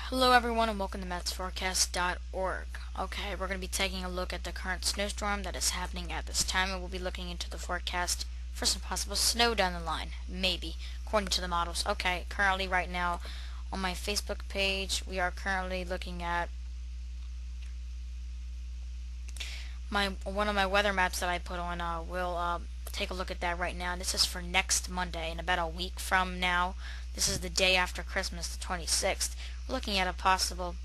Hello everyone and welcome to MetsForecast.org. Okay, we're going to be taking a look at the current snowstorm that is happening at this time, and we'll be looking into the forecast for some possible snow down the line. Maybe, according to the models. Okay, currently right now on my Facebook page, we are currently looking at one of my weather maps that I put on. We'll take a look at that right now. This is for next Monday, in about a week from now. This is the day after Christmas, the 26th. We're looking at a possible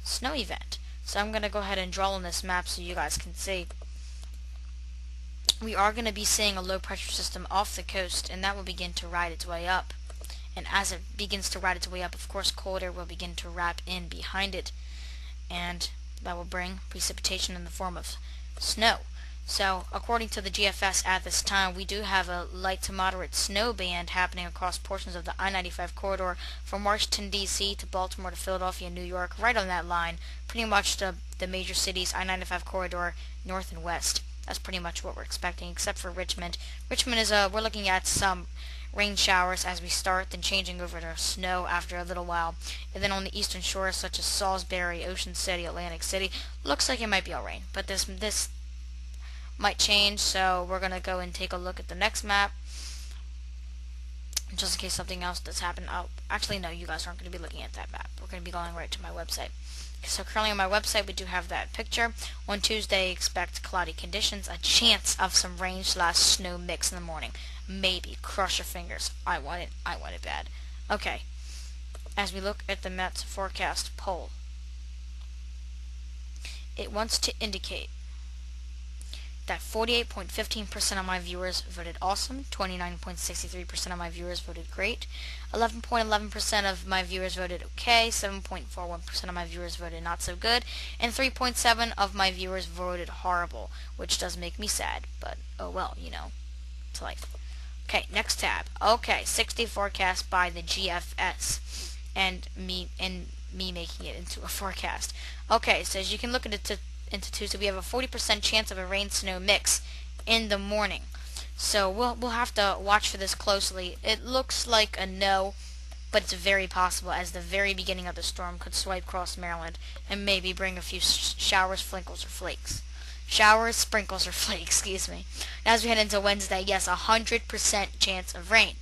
snow event. So I'm going to go ahead and draw on this map so you guys can see. We are going to be seeing a low pressure system off the coast, and that will begin to ride its way up. And as it begins to ride its way up, of course, cold air will begin to wrap in behind it, and that will bring precipitation in the form of snow. So, according to the GFS at this time, we do have a light to moderate snow band happening across portions of the I-95 corridor from Washington, D.C. to Baltimore to Philadelphia, New York, right on that line. Pretty much the major cities, I-95 corridor, north and west. That's pretty much what we're expecting, except for Richmond. Richmond is, we're looking at some rain showers as we start, then changing over to snow after a little while. And then on the eastern shores, such as Salisbury, Ocean City, Atlantic City, looks like it might be all rain. But this might change, so we're going to go and take a look at the next map just in case something else does happen. Actually, no, you guys aren't going to be looking at that map. We're going to be going right to my website. So currently on my website we do have that picture. On Tuesday, expect cloudy conditions, a chance of some rain/snow mix in the morning. Maybe. Cross your fingers. I want it bad. Okay, as we look at the Mets forecast poll, it wants to indicate that 48.15% of my viewers voted awesome, 29.63% of my viewers voted great, 11.11% of my viewers voted okay, 7.41% of my viewers voted not so good, and 3.7% of my viewers voted horrible, which does make me sad, but oh well, it's life. Okay, next tab. Okay, 6-day forecast by the GFS, and me making it into a forecast. Okay, so as you can look at it into Tuesday, we have a 40% chance of a rain-snow mix in the morning. So we'll have to watch for this closely. It looks like a no, but it's very possible, as the very beginning of the storm could swipe across Maryland and maybe bring a few showers, sprinkles, or flakes. Showers, sprinkles, or flakes, excuse me. Now, as we head into Wednesday, yes, 100% chance of rain.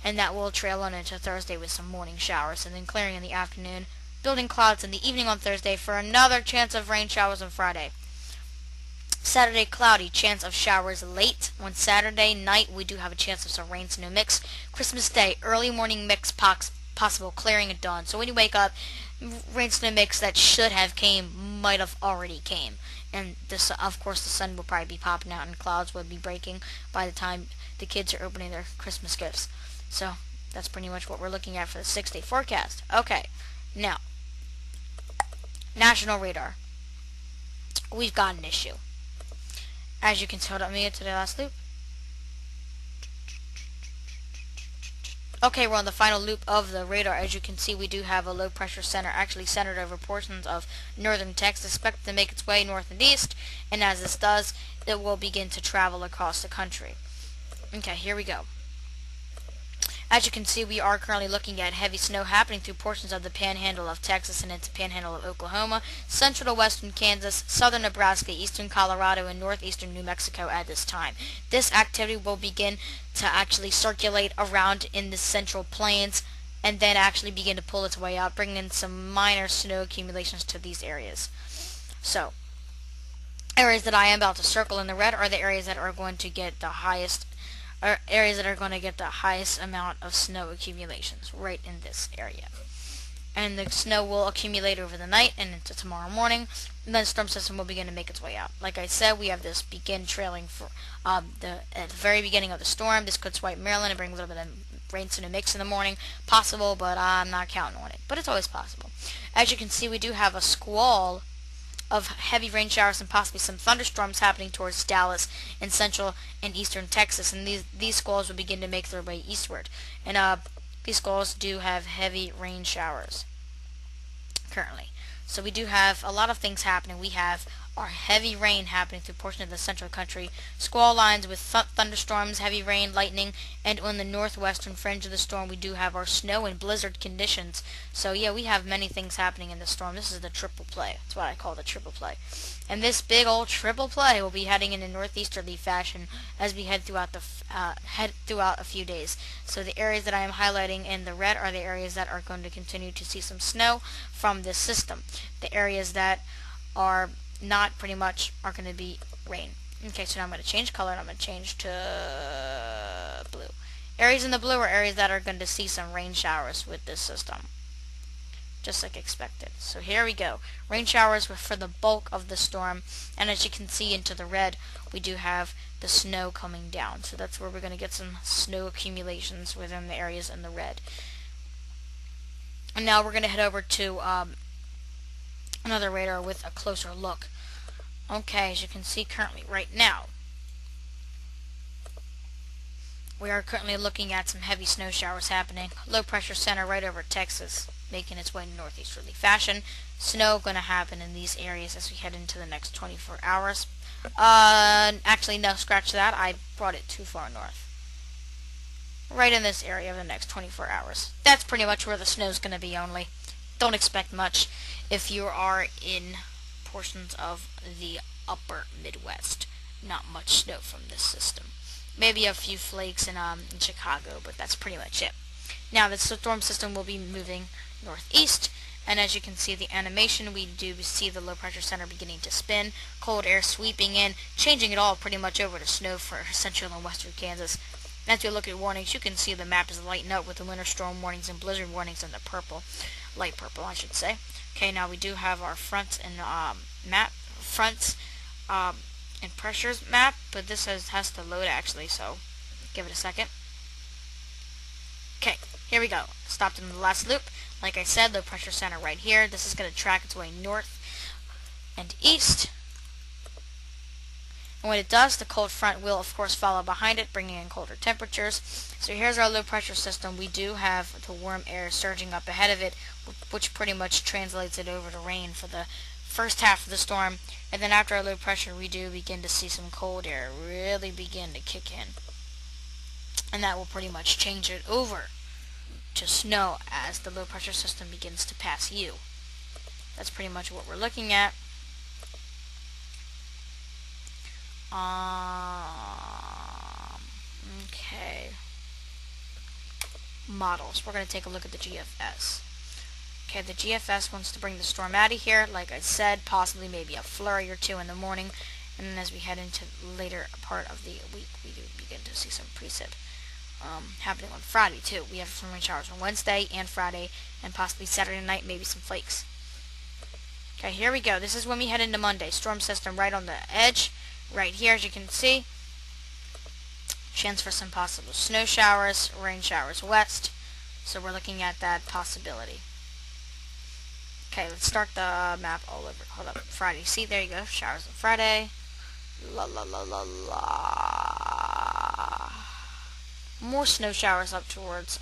And that will trail on into Thursday with some morning showers, and then clearing in the afternoon, building clouds in the evening on Thursday for another chance of rain showers on Friday. Saturday, cloudy, chance of showers late. On Saturday night, we do have a chance of some rain-snow mix. Christmas Day, early morning mix, possible clearing at dawn. So when you wake up, rain-snow mix that should have came might have already came. And this, of course, the sun will probably be popping out and clouds will be breaking by the time the kids are opening their Christmas gifts. So that's pretty much what we're looking at for the 6-day forecast. Okay, now, national radar. We've got an issue. As you can tell, hold on me to the last loop. Okay, we're on the final loop of the radar. As you can see, we do have a low pressure center actually centered over portions of northern Texas, expected to make its way north and east, and as this does, it will begin to travel across the country. Okay, here we go. As you can see, we are currently looking at heavy snow happening through portions of the panhandle of Texas and into panhandle of Oklahoma, central to western Kansas, southern Nebraska, eastern Colorado, and northeastern New Mexico at this time. This activity will begin to actually circulate around in the central plains and then actually begin to pull its way out, bringing in some minor snow accumulations to these areas. So, areas that I am about to circle in the red are the areas that are going to get the highest amount of snow accumulations, right in this area. And the snow will accumulate over the night and into tomorrow morning, and then the storm system will begin to make its way out. Like I said, we have this begin trailing for at the very beginning of the storm. This could swipe Maryland and bring a little bit of rain snow mix in the morning. Possible, but I'm not counting on it. But it's always possible. As you can see, we do have a squall of heavy rain showers and possibly some thunderstorms happening towards Dallas and central and eastern Texas, and these squalls will begin to make their way eastward. And these squalls do have heavy rain showers currently. So we do have a lot of things happening. We have are heavy rain happening through portions of the central country, squall lines with thunderstorms, heavy rain, lightning, and on the northwestern fringe of the storm we do have our snow and blizzard conditions. So yeah, we have many things happening in the storm. This is the triple play. That's what I call the triple play. And this big old triple play will be heading in a northeasterly fashion as we head throughout a few days. So the areas that I am highlighting in the red are the areas that are going to continue to see some snow from this system. The areas that are not pretty much are going to be rain. Okay, so now I'm going to change color and I'm going to change to blue. Areas in the blue are areas that are going to see some rain showers with this system, just like expected. So here we go. Rain showers for the bulk of the storm, and as you can see into the red, we do have the snow coming down. So that's where we're going to get some snow accumulations within the areas in the red. And now we're going to head over to another radar with a closer look. Okay, as you can see currently right now, we are currently looking at some heavy snow showers happening. Low pressure center right over Texas, making its way in northeasterly fashion. Snow going to happen in these areas as we head into the next 24 hours. Actually, no, scratch that. I brought it too far north. Right in this area of the next 24 hours. That's pretty much where the snow's going to be only. Don't expect much if you are in portions of the upper Midwest. Not much snow from this system. Maybe a few flakes in Chicago, but that's pretty much it. Now, the storm system will be moving northeast, and as you can see the animation, we do see the low pressure center beginning to spin, cold air sweeping in, changing it all pretty much over to snow for central and western Kansas. As you look at warnings, you can see the map is lighting up with the winter storm warnings and blizzard warnings in the purple, light purple I should say. Okay, now we do have our fronts and and pressures map, but this has to load actually, so give it a second. Okay, here we go. Stopped in the last loop. Like I said, low pressure center right here. This is going to track its way north and east. And when it does, the cold front will of course follow behind it, bringing in colder temperatures. So here's our low pressure system. We do have the warm air surging up ahead of it, which pretty much translates it over to rain for the first half of the storm. And then after our low pressure, we do begin to see some cold air really begin to kick in. And that will pretty much change it over to snow as the low pressure system begins to pass you. That's pretty much what we're looking at. Okay. Models. We're going to take a look at the GFS. Okay, the GFS wants to bring the storm out of here. Like I said, possibly maybe a flurry or two in the morning. And then as we head into the later part of the week, we do begin to see some precip happening on Friday too. We have some rain showers on Wednesday and Friday, and possibly Saturday night, maybe some flakes. Okay, here we go. This is when we head into Monday. Storm system right on the edge. Right here, as you can see, chance for some possible snow showers, rain showers west. So we're looking at that possibility. Okay, let's start the map all over. Hold up, Friday. See, there you go. Showers on Friday. La la la la la. More snow showers up towards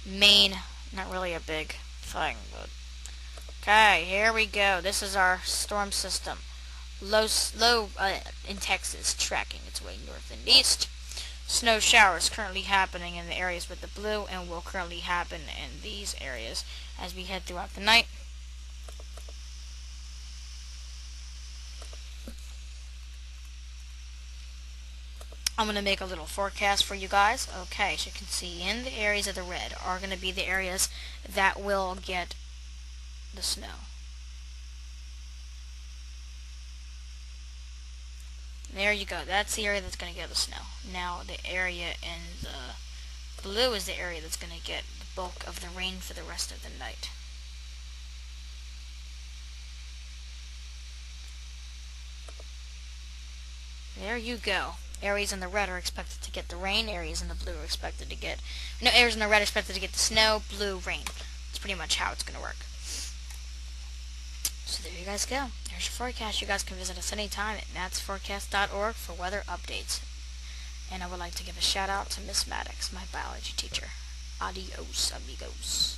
Maine. Not really a big thing, but okay. Here we go. This is our storm system. Low in Texas, tracking its way north and east. Snow showers currently happening in the areas with the blue, and will currently happen in these areas as we head throughout the night. I'm going to make a little forecast for you guys. Okay, as you can see, in the areas of the red are going to be the areas that will get the snow. There you go. That's the area that's going to get the snow. Now, the area in the blue is the area that's going to get the bulk of the rain for the rest of the night. There you go. Areas in the red are expected to get the rain. Areas in the blue are expected to get... No, areas in the red are expected to get the snow, blue, rain. That's pretty much how it's going to work. So there you guys go. There's your forecast. You guys can visit us anytime at natsforecast.org for weather updates. And I would like to give a shout out to Miss Maddox, my biology teacher. Adios, amigos.